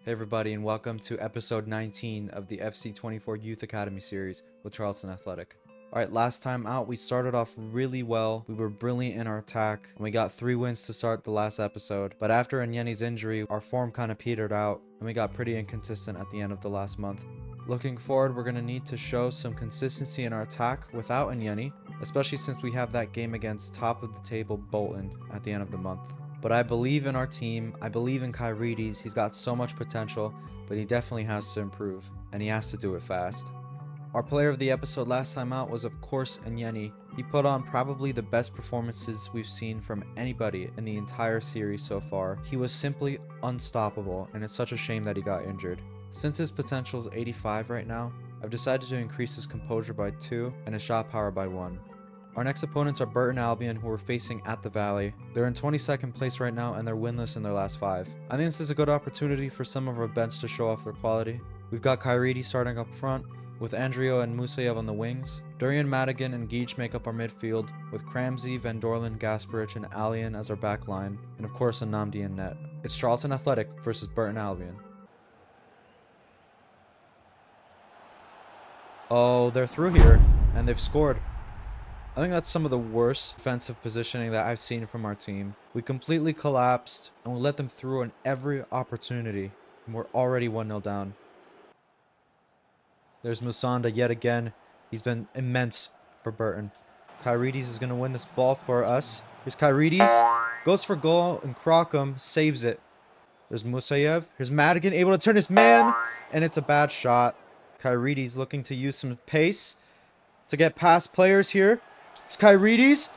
Hey everybody, and welcome to episode 19 of the FC24 Youth Academy series with Charlton Athletic. Alright, last time out we started off really well. We were brilliant in our attack and we got 3 wins to start the last episode. But after Nyeni's injury, our form kind of petered out and we got pretty inconsistent at the end of the last month. Looking forward, we're going to need to show some consistency in our attack without Nyeni, especially since we have that game against top of the table Bolton at the end of the month. But I believe in our team. I believe in Kyrides. He's got so much potential, but he definitely has to improve, and he has to do it fast. Our player of the episode last time out was, of course, Nyeni. He put on probably the best performances we've seen from anybody in the entire series so far. He was simply unstoppable, and it's such a shame that he got injured. Since his potential is 85 right now, I've decided to increase his composure by 2 and his shot power by 1. Our next opponents are Burton Albion, who we're facing at the Valley. They're in 22nd place right now and they're winless in their last 5. I think this is a good opportunity for some of our bench to show off their quality. We've got Kyrides starting up front, with Andrio and Musayev on the wings. Durian, Madigan, and Geach make up our midfield, with Kramsey, Van Dorlen, Gasperich, and Allian as our back line, and of course a Namdi in net. It's Charlton Athletic versus Burton Albion. Oh, they're through here, and they've scored. I think that's some of the worst defensive positioning that I've seen from our team. We completely collapsed, and we let them through on every opportunity, and we're already 1-0 down. There's Musonda yet again. He's been immense for Burton. Kyrides is going to win this ball for us. Here's Kyrides. Goes for goal, and Crockham saves it. There's Musayev. Here's Madigan, able to turn his man, and it's a bad shot. Kyrides looking to use some pace to get past players here. It's Kyrides.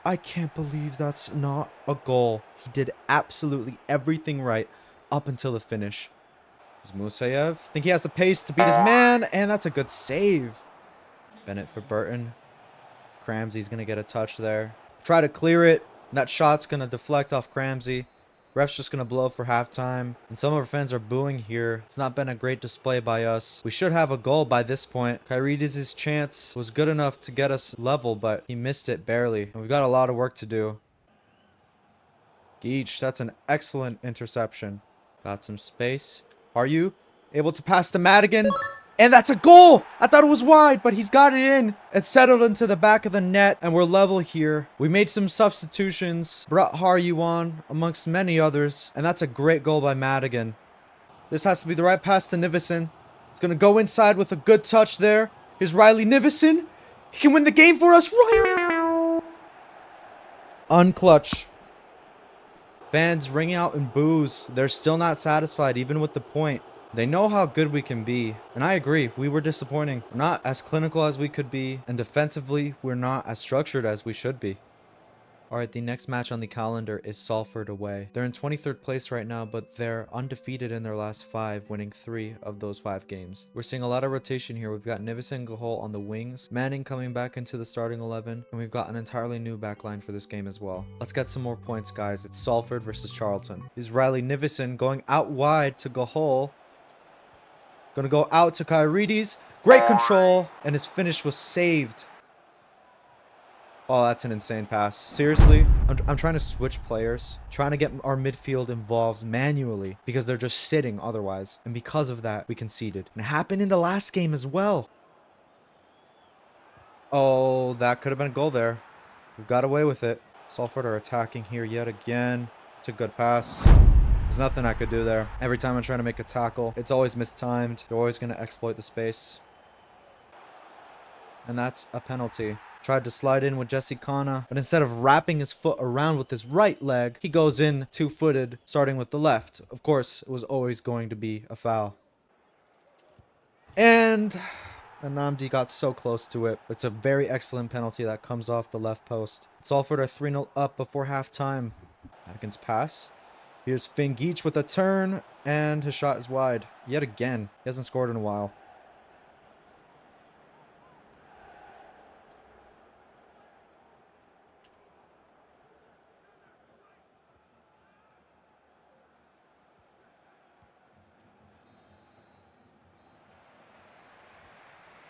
I can't believe that's not a goal. He did absolutely everything right up until the finish. There's Musayev. I think he has the pace to beat his man, and that's a good save. Bennett for Burton. Kramsey's going to get a touch there. Try to clear it. That shot's going to deflect off Kramsey. Ref's just going to blow for halftime. And some of our fans are booing here. It's not been a great display by us. We should have a goal by this point. Kyrides' chance was good enough to get us level, but he missed it barely. And we've got a lot of work to do. Geach, that's an excellent interception. Got some space. Are you able to pass to Madigan? And that's a goal! I thought it was wide, but he's got it in. It settled into the back of the net, and we're level here. We made some substitutions, brought Haryu on, amongst many others, and that's a great goal by Madigan. This has to be the right pass to Nivison. He's going to go inside with a good touch there. Here's Riley Nivison. He can win the game for us. Riley! Unclutch. Fans ringing out in boos. They're still not satisfied, even with the point. They know how good we can be, and I agree, we were disappointing. We're not as clinical as we could be, and defensively, we're not as structured as we should be. Alright, the next match on the calendar is Salford away. They're in 23rd place right now, but they're undefeated in their last 5, winning 3 of those 5 games. We're seeing a lot of rotation here. We've got Nivison and Gahol on the wings, Manning coming back into the starting 11, and we've got an entirely new backline for this game as well. Let's get some more points, guys. It's Salford versus Charlton. Here's Riley Nivison going out wide to Gahol. Gonna go out to Kyrides. Great control. And his finish was saved. Oh, that's an insane pass. Seriously, I'm trying to switch players. Trying to get our midfield involved manually. Because they're just sitting otherwise. And because of that, we conceded. And it happened in the last game as well. Oh, that could have been a goal there. We got away with it. Salford are attacking here yet again. It's a good pass. There's nothing I could do there. Every time I'm trying to make a tackle, it's always mistimed. They're always going to exploit the space. And that's a penalty. Tried to slide in with Jesse Kana, but instead of wrapping his foot around with his right leg, he goes in two-footed, starting with the left. Of course, it was always going to be a foul. And Namdi got so close to it. It's a very excellent penalty that comes off the left post. Salford are 3-0 up before halftime. Madigan's pass. Here's Finn Geach with a turn, and his shot is wide. Yet again. He hasn't scored in a while.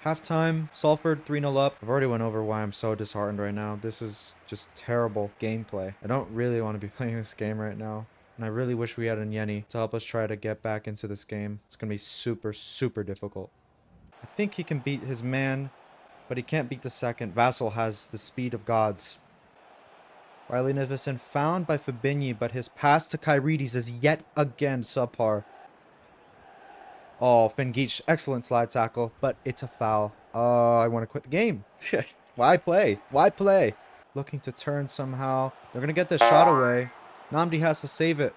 Halftime, Salford 3-0 up. I've already went over why I'm so disheartened right now. This is just terrible gameplay. I don't really want to be playing this game right now. And I really wish we had a Yeni to help us try to get back into this game. It's going to be super, super difficult. I think he can beat his man, but he can't beat the second. Vassal has the speed of gods. Riley Nivison found by Fabinho, but his pass to Kyrides is yet again subpar. Oh, Fengeach, excellent slide tackle, but it's a foul. I want to quit the game. Why play? Why play? Looking to turn somehow. They're going to get this shot away. Namdi has to save it.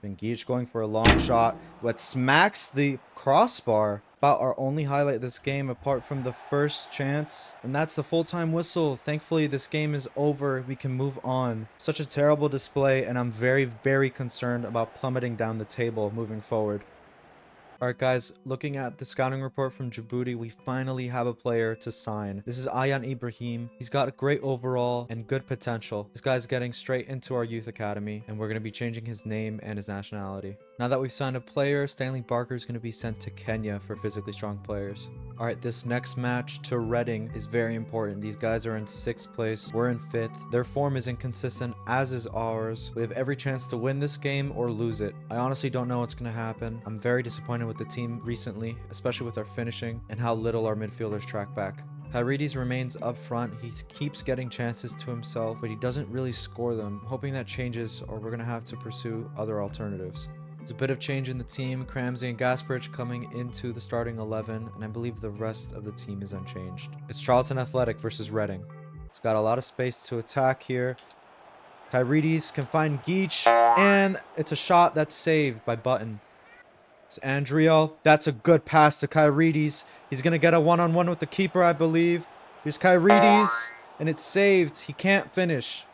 Fengeach going for a long shot. What smacks the crossbar. About our only highlight this game apart from the first chance. And that's the full-time whistle. Thankfully, this game is over. We can move on. Such a terrible display, and I'm very, very concerned about plummeting down the table moving forward. Alright guys, looking at the scouting report from Djibouti, we finally have a player to sign. This is Ayan Ibrahim. He's got a great overall and good potential. This guy's getting straight into our youth academy, and we're going to be changing his name and his nationality. Now that we've signed a player, Stanley Barker is going to be sent to Kenya for physically strong players. Alright, this next match to Reading is very important. These guys are in 6th place. We're in 5th. Their form is inconsistent, as is ours. We have every chance to win this game or lose it. I honestly don't know what's going to happen. I'm very disappointed with the team recently, especially with our finishing and how little our midfielders track back. Kyrides remains up front. He keeps getting chances to himself, but he doesn't really score them. I'm hoping that changes, or we're going to have to pursue other alternatives. There's a bit of change in the team. Cramsey and Gasperich coming into the starting 11, and I believe the rest of the team is unchanged. It's Charlton Athletic versus Reading. It's got a lot of space to attack here. Kyrides can find Geach, and it's a shot that's saved by Button. It's Andrio. That's a good pass to Kyrides. He's going to get a one-on-one with the keeper, I believe. Here's Kyrides, and it's saved. He can't finish.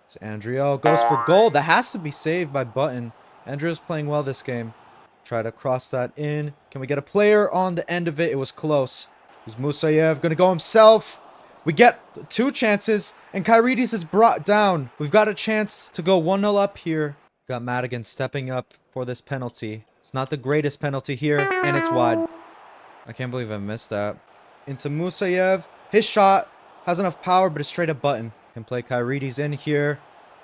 So Andrio goes for goal. That has to be saved by Button. Andrew's playing well this game. Try to cross that in. Can we get a player on the end of it? It was close. Here's Musayev going to go himself. We get 2 chances, and Kyrides is brought down. We've got a chance to go 1-0 up here. Got Madigan stepping up for this penalty. It's not the greatest penalty here, and it's wide. I can't believe I missed that. Into Musayev. His shot has enough power, but it's straight up Button. Can play Kyrides in here.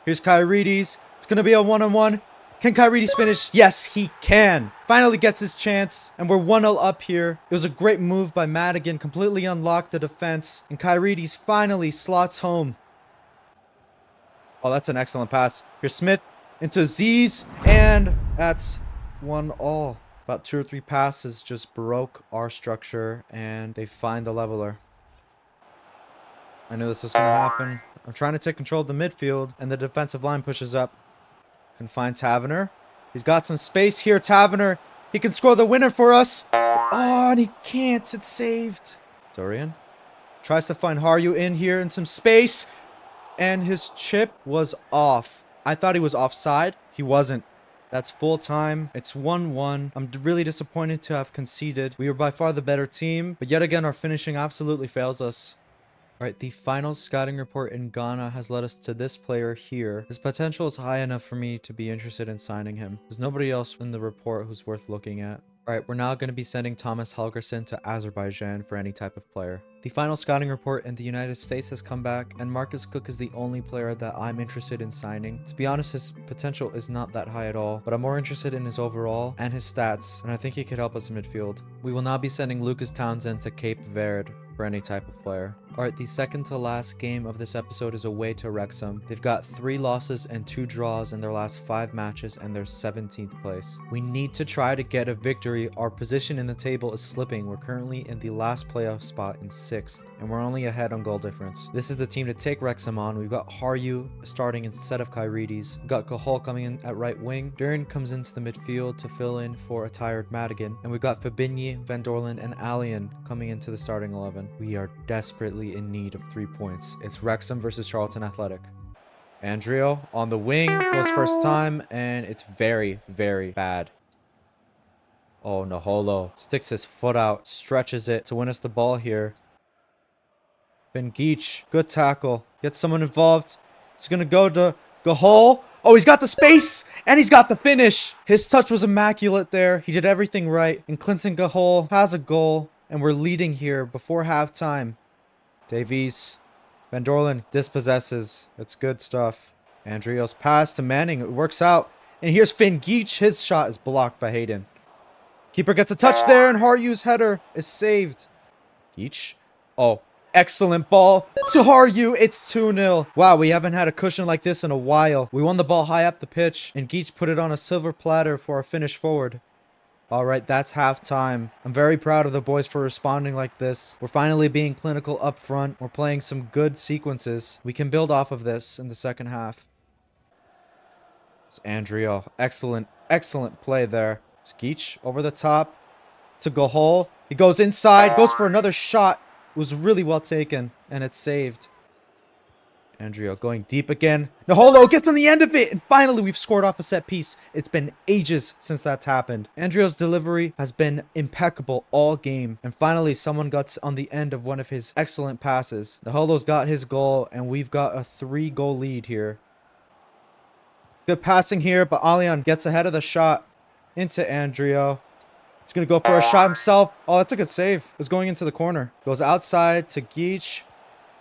Here's Kyrides. It's going to be a one-on-one. Can Kyrides finish? Yes, he can. Finally gets his chance, and we're 1-0 up here. It was a great move by Madigan, completely unlocked the defense, and Kyrides finally slots home. Oh, that's an excellent pass. Here's Smith into Z's, and that's 1-1. About 2 or 3 passes just broke our structure, and they find the leveler. I knew this was going to happen. I'm trying to take control of the midfield, and the defensive line pushes up. Can find Taverner. He's got some space here. Taverner. He can score the winner for us. Oh, and he can't. It's saved. Dorian tries to find Haryu in here in some space. And his chip was off. I thought he was offside. He wasn't. That's full time. It's 1-1. I'm really disappointed to have conceded. We were by far the better team. But yet again, our finishing absolutely fails us. Alright, the final scouting report in Ghana has led us to this player here. His potential is high enough for me to be interested in signing him. There's nobody else in the report who's worth looking at. Alright, we're now going to be sending Thomas Helgerson to Azerbaijan for any type of player. The final scouting report in the United States has come back, and Marcus Cook is the only player that I'm interested in signing. To be honest, his potential is not that high at all, but I'm more interested in his overall and his stats, and I think he could help us in midfield. We will now be sending Lucas Townsend to Cape Verde for any type of player. Alright, the second to last game of this episode is away to Wrexham. They've got 3 losses and 2 draws in their last 5 matches, and they're 17th place. We need to try to get a victory. Our position in the table is slipping. We're currently in the last playoff spot in 6th, and we're only ahead on goal difference. This is the team to take Wrexham on. We've got Haryu starting instead of Kyrides. We've got Cahal coming in at right wing. Duran comes into the midfield to fill in for a tired Madigan. And we've got Fabinho, Van Dorland, and Allian coming into the starting 11. We are desperately in need of 3 points. It's Wrexham versus Charlton Athletic. Andrio on the wing goes first time, and it's very, very bad. Oh, Naholo sticks his foot out, stretches it to win us the ball here. Bengeach, good tackle. Gets someone involved. He's going to go to Gahol. Oh, he's got the space, and he's got the finish. His touch was immaculate there. He did everything right. And Clinton Gahol has a goal, and we're leading here before halftime. Davies. Van Dorland dispossesses. It's good stuff. Andrio's pass to Manning. It works out. And here's Finn Geach. His shot is blocked by Hayden. Keeper gets a touch there, and Haryu's header is saved. Geach. Oh, excellent ball to Haryu. It's 2-0. Wow, we haven't had a cushion like this in a while. We won the ball high up the pitch, and Geach put it on a silver platter for our finish forward. All right, that's halftime. I'm very proud of the boys for responding like this. We're finally being clinical up front. We're playing some good sequences. We can build off of this in the second half. It's Andrio. Excellent play there. Geach over the top to Gahol. He goes inside, goes for another shot. It was really well taken, and it's saved. Andrio going deep again. Naholo gets on the end of it, and finally we've scored off a set piece. It's been ages since that's happened. Andrio's delivery has been impeccable all game, and finally someone got on the end of one of his excellent passes. Naholo's got his goal, and we've got a 3-goal lead here. Good passing here, but Alian gets ahead of the shot into Andrio. He's going to go for a shot himself. Oh, that's a good save. It was going into the corner. Goes outside to Geach.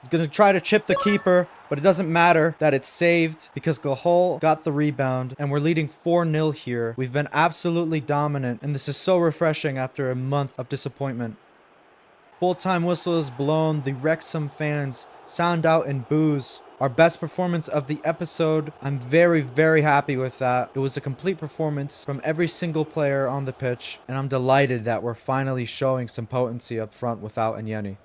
He's going to try to chip the keeper, but it doesn't matter that it's saved because Gahol got the rebound, and we're leading 4-0 here. We've been absolutely dominant, and this is so refreshing after a month of disappointment. Full-time whistle is blown. The Wrexham fans sound out in boos. Our best performance of the episode. I'm very happy with that. It was a complete performance from every single player on the pitch, and I'm delighted that we're finally showing some potency up front without Anyeni.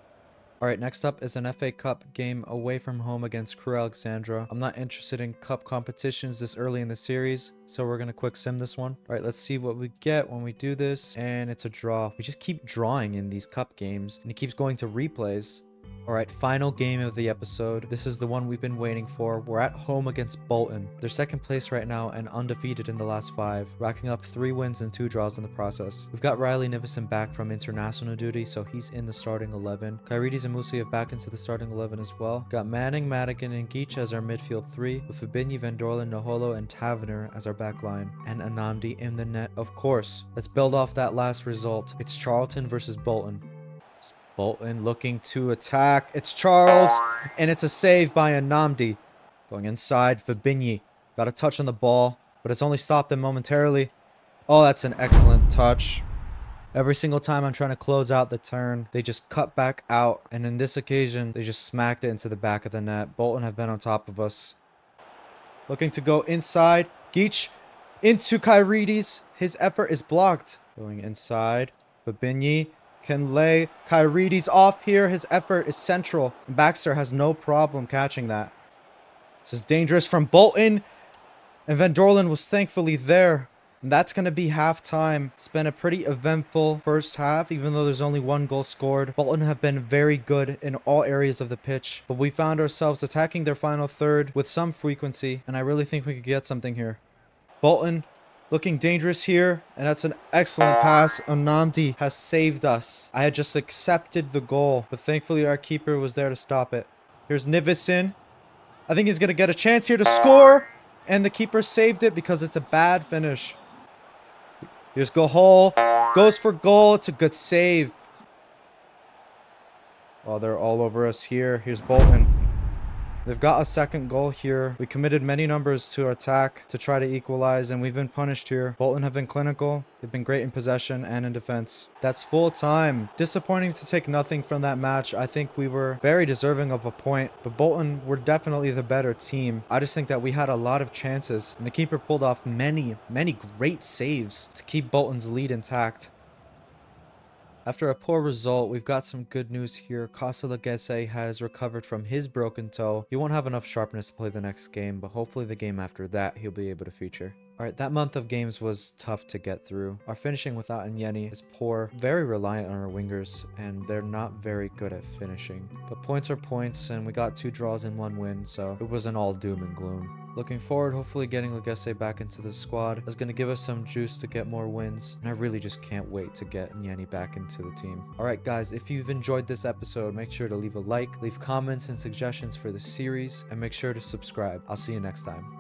Alright, next up is an FA Cup game away from home against Crew Alexandra. I'm not interested in cup competitions this early in the series, so we're going to quick sim this one. Alright, let's see what we get when we do this, and it's a draw. We just keep drawing in these cup games, and it keeps going to replays. Alright, final game of the episode. This is the one we've been waiting for. We're at home against Bolton. They're second place right now and undefeated in the last 5, racking up 3 wins and 2 draws in the process. We've got Riley Nivison back from international duty, so he's in the starting 11. Kyriedes and Musi back into the starting 11 as well. Got Manning, Madigan, and Geach as our midfield 3, with Fabinho, Van Dorlen, Naholo, and Taverner as our back line. And Anamdi in the net, of course. Let's build off that last result. It's Charlton versus Bolton. Bolton looking to attack. It's Charles, and it's a save by Anamdi. Going inside, Fabinho. Got a touch on the ball, but it's only stopped them momentarily. Oh, that's an excellent touch. Every single time I'm trying to close out the turn, they just cut back out, and in this occasion, they just smacked it into the back of the net. Bolton have been on top of us. Looking to go inside. Geach into Kyriedes. His effort is blocked. Going inside, Fabinho can lay Kyriedes off here. His effort is central, and Baxter has no problem catching that. This is dangerous from Bolton, and Van Dorlen was thankfully there. And that's going to be halftime. It's been a pretty eventful first half, even though there's only 1 goal scored. Bolton have been very good in all areas of the pitch, but we found ourselves attacking their final third with some frequency, and I really think we could get something here. Bolton looking dangerous here, and that's an excellent pass. Anamdi has saved us. I had just accepted the goal, but thankfully our keeper was there to stop it. Here's Nivison. I think he's going to get a chance here to score, and the keeper saved it because it's a bad finish. Here's Gahol. Goes for goal. It's a good save. Oh, they're all over us here. Here's Bolton. They've got a second goal here. We committed many numbers to attack to try to equalize, and we've been punished here. Bolton have been clinical. They've been great in possession and in defense. That's full time. Disappointing to take nothing from that match. I think we were very deserving of a point, but Bolton were definitely the better team. I just think that we had a lot of chances, and the keeper pulled off many great saves to keep Bolton's lead intact. After a poor result, we've got some good news here. Costa Legese has recovered from his broken toe. He won't have enough sharpness to play the next game, but hopefully the game after that, he'll be able to feature. Alright, that month of games was tough to get through. Our finishing without Anyeni is poor, very reliant on our wingers, and they're not very good at finishing. But points are points, and we got 2 draws and 1 win, so it wasn't all doom and gloom. Looking forward, hopefully getting Legese back into the squad is going to give us some juice to get more wins, and I really just can't wait to get Anyeni back into the team. Alright guys, if you've enjoyed this episode, make sure to leave a like, leave comments and suggestions for the series, and make sure to subscribe. I'll see you next time.